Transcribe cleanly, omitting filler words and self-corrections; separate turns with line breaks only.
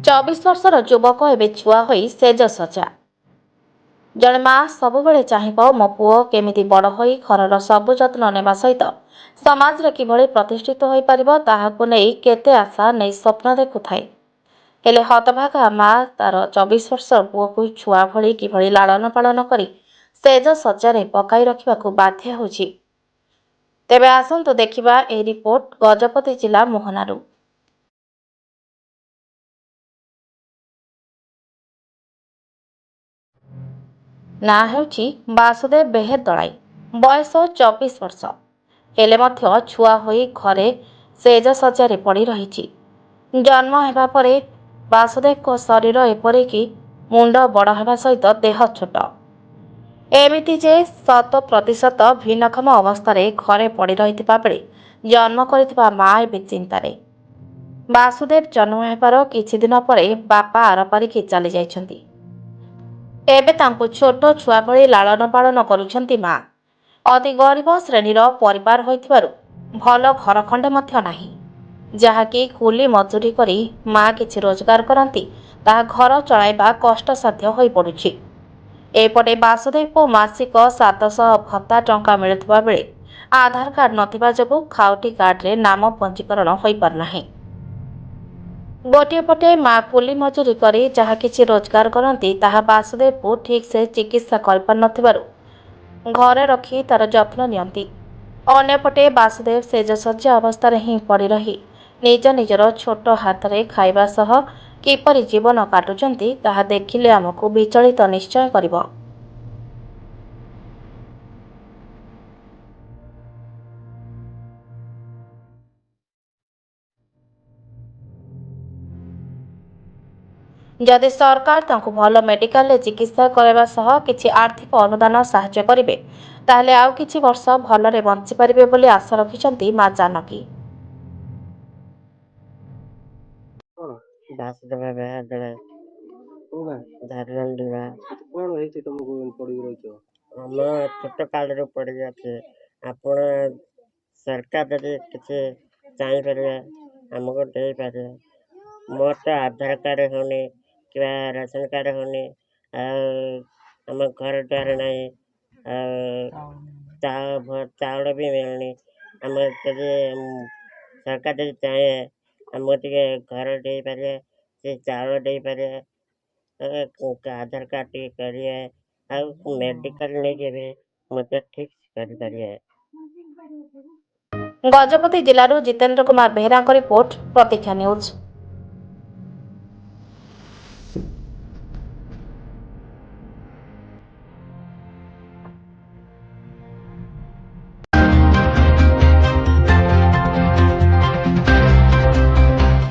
24 ବର୍ଷର ଯୁବକ ଏବେ ଛୁଆ ହୋଇ ସେଜ ସଜା। ଜଣେ ମା ସବୁବେଳେ ଚାହିଁବ ମୋ ପୁଅ କେମିତି ବଡ଼ ହୋଇ ଘରର ସବୁ ଯତ୍ନ ନେବା ସହିତ ସମାଜରେ କିଭଳି ପ୍ରତିଷ୍ଠିତ ହୋଇପାରିବ ତାହାକୁ ନେଇ କେତେ ଆଶା ନେଇ ସ୍ୱପ୍ନ ଦେଖୁଥାଏ। ହେଲେ ହତଭାଗା ମା ତାର 24 ବର୍ଷ ପୁଅକୁ ଛୁଆ ଭଳି କିଭଳି ଲାଳନ ପାଳନ କରି ସେଜ ସଜ୍ଜାରେ ପକାଇ ରଖିବାକୁ ବାଧ୍ୟ ହେଉଛି। ତେବେ ଆସନ୍ତୁ ଦେଖିବା ଏହି ରିପୋର୍ଟ ଗଜପତି ଜିଲ୍ଲା ମୋହନାରୁ। ନାଁ ହେଉଛି ବାସୁଦେବ ବେହେର ଦଳାଇ। ବୟସ 24 ବର୍ଷ। ହେଲେ ମଧ୍ୟ ଛୁଆ ହୋଇ ଘରେ ସେଜ ସଜ୍ଜାରେ ପଡ଼ି ରହିଛି। ଜନ୍ମ ହେବା ପରେ ବାସୁଦେବଙ୍କ ଶରୀର ଏପରିକି ମୁଣ୍ଡ ବଡ଼ ହେବା ସହିତ ଦେହ ଛୋଟ। ଏମିତି ଯେ 100% ଭିନ୍ନକ୍ଷମ ଅବସ୍ଥାରେ ଘରେ ପଡ଼ି ରହିଥିବା ବେଳେ ଜନ୍ମ କରିଥିବା ମା ଏବେ ଚିନ୍ତାରେ। ବାସୁଦେବ ଜନ୍ମ ହେବାର କିଛି ଦିନ ପରେ ବାପା ଆରପାରିକି ଚାଲି ଯାଇଛନ୍ତି। ଏବେ ତାଙ୍କୁ ଛୋଟ ଛୁଆ ଭଳି ଲାଳନ ପାଳନ କରୁଛନ୍ତି ମା। ଅତି ଗରିବ ଶ୍ରେଣୀର ପରିବାର ହୋଇଥିବାରୁ ଭଲ ଘର ଖଣ୍ଡେ ମଧ୍ୟ ନାହିଁ। ଯାହାକି କୁଲି ମଜୁରୀ କରି ମା କିଛି ରୋଜଗାର କରନ୍ତି ତାହା ଘର ଚଳାଇବା କଷ୍ଟସାଧ୍ୟ ହୋଇପଡ଼ୁଛି। ଏପଟେ ବାସୁଦେବଙ୍କୁ ମାସିକ 700 ଭତ୍ତା ଟଙ୍କା ମିଳୁଥିବା ବେଳେ ଆଧାର କାର୍ଡ ନଥିବା ଯୋଗୁଁ ଖାଉଟି କାର୍ଡରେ ନାମ ପଞ୍ଜୀକରଣ ହୋଇପାରୁନାହିଁ। ଗୋଟିଏ ପଟେ ମା କୁଲି ମଜୁରୀ କରି ଯାହା କିଛି ରୋଜଗାର କରନ୍ତି ତାହା ବାସୁଦେବଙ୍କୁ ଠିକ୍ସେ ଚିକିତ୍ସା କରିପାରୁନଥିବାରୁ ଘରେ ରଖି ତାର ଯତ୍ନ ନିଅନ୍ତି। ଅନ୍ୟପଟେ ବାସୁଦେବ ସେଜସଜ୍ଜା ଅବସ୍ଥାରେ ହିଁ ପଡ଼ି ରହି ନିଜ ନିଜର ଛୋଟ ହାତରେ ଖାଇବା ସହ କିପରି ଜୀବନ କାଟୁଛନ୍ତି ତାହା ଦେଖିଲେ ଆମକୁ ବିଚଳିତ ନିଶ୍ଚୟ କରିବ। ଯଦି ସରକାର ତାଙ୍କୁ ଭଲ ମେଡିକାଲରେ ଚିକିତ୍ସା କରିବା ସହ କିଛି ଆର୍ଥିକ ଅନୁଦାନ ସାହାଯ୍ୟ କରିବେ ତାହେଲେ ଆଉ କିଛି ବର୍ଷ ଭଲରେ ବଞ୍ଚିପାରିବେ ବୋଲି ଆଶା ରଖିଛନ୍ତି ମା ଜାନକୀ।
କଣ ବାସୁଦେବ ବେହେରା ଦଳାଇ କୋଉ ଗାଁ? ଧାରଣୀ ଗାଁ।
କଣ ହେଇଛି ତମକୁ ପଡିକି ରହିଛ?
ଆମ ଛୋଟ କାଳରୁ ପଡ଼ିକି ଅଛି। ଆପଣ ସରକାର ଯଦି କିଛି ଚାହିଁପାରିବେ ଆମକୁ ଦେଇପାରିବେ। ମୋର ତ ଆଧାର କାର୍ଡ଼ ହେଉନି କିମ୍ବା ରାସନ କାର୍ଡ଼ ହେଉନି, ଆଉ ଆମ ଘର ଦ୍ୱାର ନାହିଁ, ଆଉ ଚାଉଳ ବି ମିଳୁନି। ଆମର ଯଦି ସରକାର ଯଦି ଚାହିଁବେ ଆମକୁ ଟିକେ ଘର ଦେଇପାରିବେ, ସେ ଚାଉଳ ଦେଇପାରିବେ, ଆଧାର କାର୍ଡ଼ ଟିକେ କରିବେ, ଆଉ ମେଡ଼ିକାଲ ନେଇକି ବି ମୋତେ ଠିକ୍ କରିପାରିବେ।
ଗଜପତି ଜିଲ୍ଲାରୁ ଜିତେନ୍ଦ୍ର କୁମାର ବେହେରାଙ୍କ ରିପୋର୍ଟ, ପ୍ରତୀକ୍ଷା ନ୍ୟୁଜ୍।